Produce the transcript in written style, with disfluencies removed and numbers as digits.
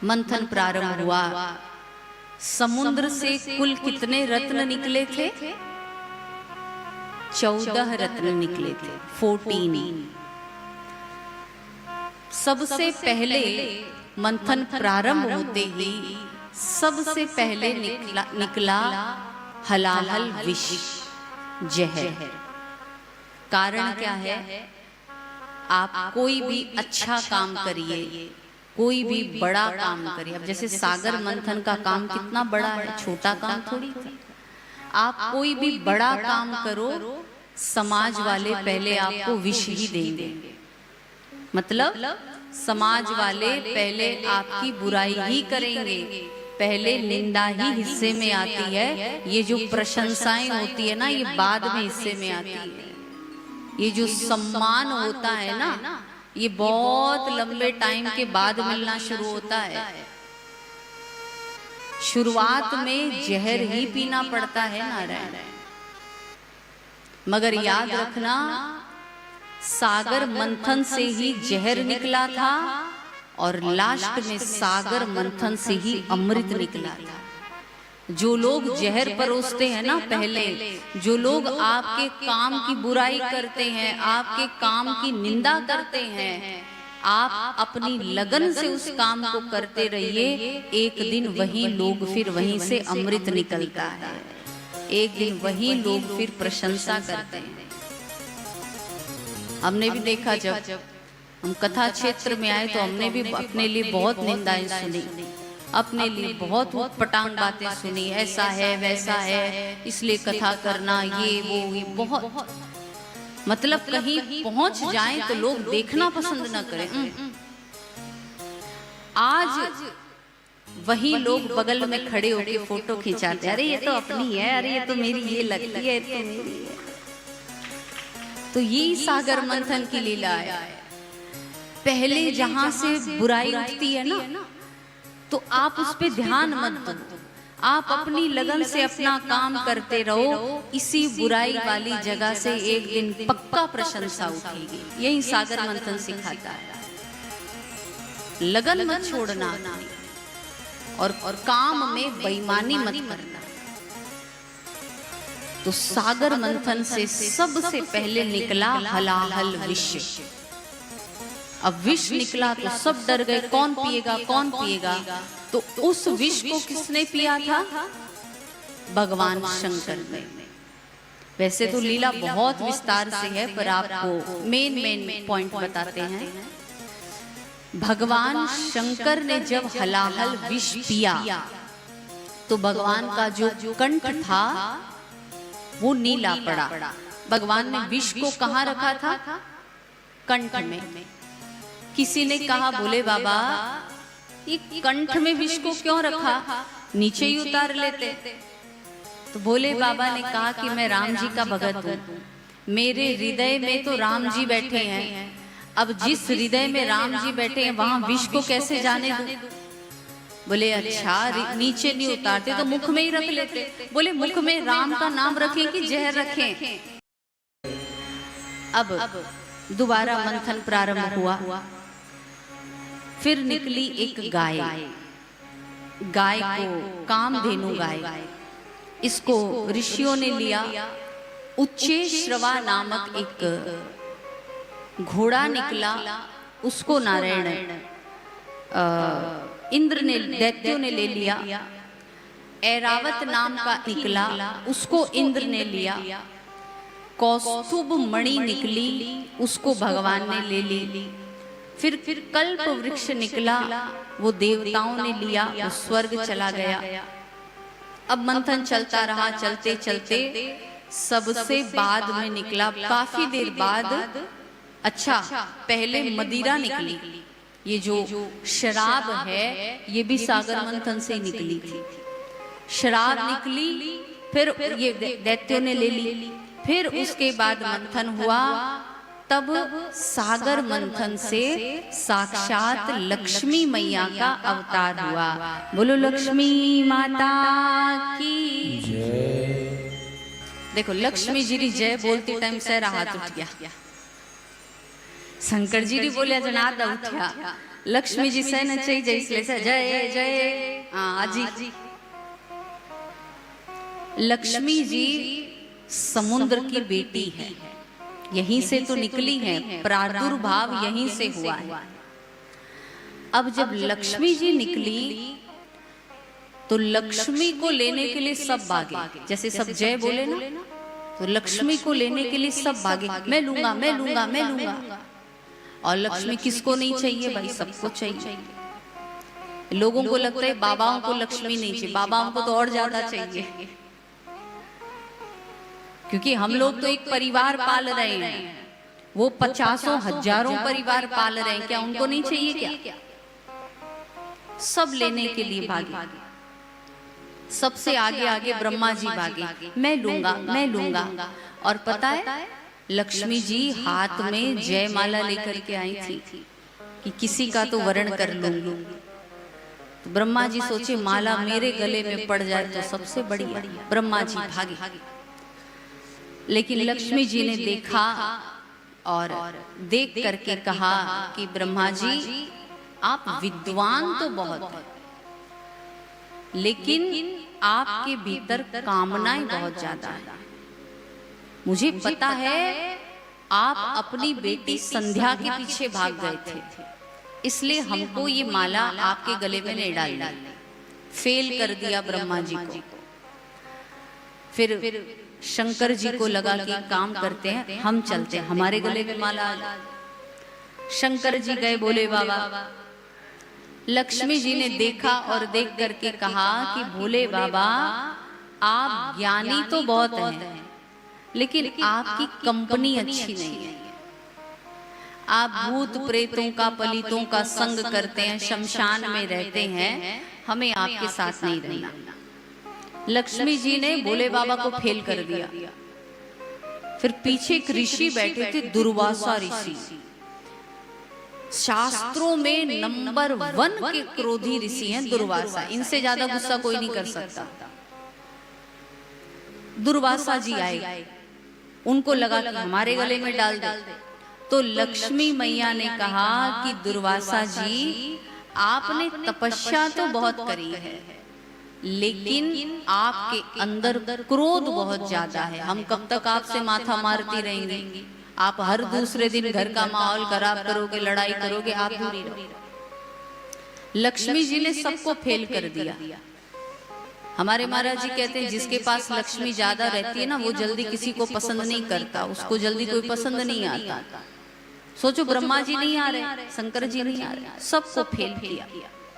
मंथन प्रारंभ हुआ। समुद्र से कुल कितने रत्न निकले थे? 14 रत्न निकले थे, 14। सबसे पहले मंथन प्रारंभ होते ही सबसे पहले निकला हलाहल विष, जहर। कारण क्या है? आप कोई भी अच्छा काम करिए, कोई भी बड़ा काम करिए। अब जैसे सागर मंथन का काम कितना बड़ा है, छोटा काम थोड़ी था। आप कोई भी बड़ा काम करो, समाज वाले पहले आपको विष ही देंगे। मतलब समाज वाले पहले आपकी बुराई ही करेंगे, पहले निंदा ही हिस्से में आती है। ये जो प्रशंसाएं होती है ना, ये बाद में हिस्से में आती है। ये जो सम्मान होता है ना, ये बहुत लंबे टाइम के बाद मिलना शुरू होता है। शुरुआत में जहर ही पीना पड़ता है नारायण। मगर याद रखना, सागर मंथन से ही जहर निकला था और लास्ट में सागर मंथन से ही अमृत निकला था। जो लोग जहर परोसते हैं ना, पहले जो लोग आपके काम की बुराई करते हैं, आपके काम की निंदा करते हैं, आप अपनी लगन से उस काम को करते रहिए। एक दिन वही लोग फिर वहीं से अमृत निकलता है, एक दिन वही लोग फिर प्रशंसा करते हैं। हमने भी देखा, जब हम कथा क्षेत्र में आए तो हमने भी अपने लिए बहुत निंदाएं सुनी, अपने लिए बहुत पटांग बातें सुनी। ऐसा है, वैसा है, इसलिए कथा करना, ये वो, ये बहुत, मतलब कहीं पहुंच जाए तो लोग देखना पसंद न करें। आज वही लोग बगल में खड़े होकर फोटो खिंचाते, अरे ये तो अपनी है, अरे ये तो मेरी, ये लगती है, तो मेरी है। तो ये सागर मंथन की लीला है। पहले जहां से बुराई उठती है ना, तो आप उस पे ध्यान मत दो, आप अपनी लगन से अपना काम करते रहो। इसी बुराई वाली जगह से एक दिन पक्का प्रशंसा उठेगी। यही सागर मंथन सिखाता है। लगन मत छोड़ना और काम में बेईमानी मत करना। तो सागर मंथन से सबसे पहले निकला हलाहल विष। अब विष निकला तो सब डर गए, कौन पिएगा, कौन पिएगा? तो उस विष को किसने पिया था? भगवान शंकर ने। वैसे तो लीला बहुत विस्तार से है, पर आपको मेन पॉइंट बताते हैं। भगवान शंकर ने जब हलाहल विष पिया तो भगवान का जो कंठ था वो नीला पड़ा। भगवान ने विष को कहाँ रखा था? कंठ में। किसी ने कहा, बोले बाबा ये कंठ में विष को क्यों रखा, नीचे ही उतार लेते। तो बोले बाबा ने कहा कि मैं राम जी का भगत हूँ, मेरे हृदय में तो राम जी बैठे हैं। अब जिस हृदय में राम जी बैठे हैं वहां विष को कैसे जाने दूं? बोले अच्छा, नीचे नहीं उतारते तो मुख में ही रख लेते। बोले मुख में राम का नाम रखें कि जहर रखें? अब दोबारा मंथन प्रारंभ हुआ। फिर निकली एक गाय, गाय को कामधेनु गाय। इसको ऋषियों ने लिया। उच्चेश्रवा नामक एक घोड़ा निकला, उसको नारायण इंद्र ने, दैत्यों ने ले लिया। ऐरावत नाम का निकला, उसको इंद्र ने लिया। कौस्तुभ मणि निकली, उसको भगवान ने ले ली। फिर कल्प वृक्ष निकला, वो देवताओं ने लिया, वो स्वर्ग चला गया। अब मंथन चलता रहा, चलते चलते सबसे बाद में निकला, काफी देर बाद, अच्छा पहले मदिरा निकली। ये जो शराब है ये भी सागर मंथन से ही निकली थी। शराब निकली, फिर ये दैत्यों ने ले ली। फिर उसके बाद मंथन हुआ, तब सागर मंथन से साक्षात लक्ष्मी मैया का अवतार हुआ। बोलो लक्ष्मी माता की जय। देखो लक्ष्मी जी री जय बोलती टाइम से हाथ उठ गया। शंकर जी री बोलिया जनाद उठा, લક્ષ્મીજી સેને ચઈ જઈસલે છે જય જય આજી लक्ष्मी जी समुद्र की बेटी है, यहीं से तो निकली है, प्रादुर्भाव यहीं से हुआ है। अब जब लक्ष्मी जी निकली तो लक्ष्मी को लेने के लिए सब भागे, जैसे सब जय बोले ना, तो लक्ष्मी को लेने के लिए सब भागे, मैं लूंगा मैं लूंगा मैं लूंगा। और लक्ष्मी किसको नहीं चाहिए भाई, सबको चाहिए। लोगों को लगता है बाबाओं को लक्ष्मी नहीं चाहिए, बाबाओं को तो और ज्यादा चाहिए, क्योंकि हम लोग तो एक परिवार पाल रहे हैं, वो 50,000 परिवार पाल रहे हैं, क्या उनको नहीं चाहिए क्या? सब लेने के लिए भागे, सबसे आगे आगे ब्रह्मा जी भागे, मैं लूंगा मैं लूंगा। और पता है लक्ष्मी जी हाथ में जयमाला लेकर के आई थी कि किसी का तो वरण कर लूंगी। तो ब्रह्मा जी सोचे माला मेरे गले में पड़ जाए तो सबसे बढ़िया, ब्रह्मा जी भागे। लेकिन लक्ष्मी जी ने देखा और देख करके कहा कि ब्रह्मा जी आप विद्वान तो बहुत हैं, लेकिन आपके भीतर कामनाएं बहुत ज्यादा है। मुझे पता है आप अपनी बेटी संध्या के पीछे भाग गए थे, इसलिए हमको ये माला आपके गले में नहीं डालनी। फेल कर दिया ब्रह्मा जी को। फिर शंकर जी को लगा कि काम करते हैं, हम चलते हैं, हमारे गले में माला आ जाए। शंकर जी गए, बोले बाबा। लक्ष्मी जी ने देखा और देख करके कहा कि भोले बाबा आप ज्ञानी तो बहुत हैं, लेकिन आपकी कंपनी अच्छी नहीं है। आप भूत प्रेतों का पलितों का संग करते हैं, शमशान में रहते हैं, हमें आपके साथ नहीं रहना। लक्ष्मी जी ने भोले बाबा को फेल कर दिया। फिर पीछे एक ऋषि बैठे थे, दुर्वासा ऋषि, शास्त्रों में नंबर 1 के क्रोधी ऋषि हैं दुर्वासा, इनसे ज्यादा गुस्सा कोई नहीं कर सकता। दुर्वासा जी आए, उनको लगा कि हमारे गले में डाल दे। तो लक्ष्मी मैया ने कहा कि दुर्वासा जी आपने तपस्या तो बहुत करी है, लेकिन आपके अंदर क्रोध बहुत ज्यादा है। हम कब तक आपसे माथा मारती रहेंगे? आप हर दूसरे दिन घर का माहौल खराब करोगे, लड़ाई करोगे, आप दूरी रहो। लक्ष्मी जी ने सबको फेल कर दिया। हमारे महाराज जी कहते हैं जिसके पास लक्ष्मी ज्यादा रहती है ना, वो जल्दी किसी को पसंद नहीं करता, उसको जल्दी कोई पसंद नहीं आता। सोचो ब्रह्मा जी नहीं आ रहे, शंकर जी नहीं आ रहे, सबको फेल किया।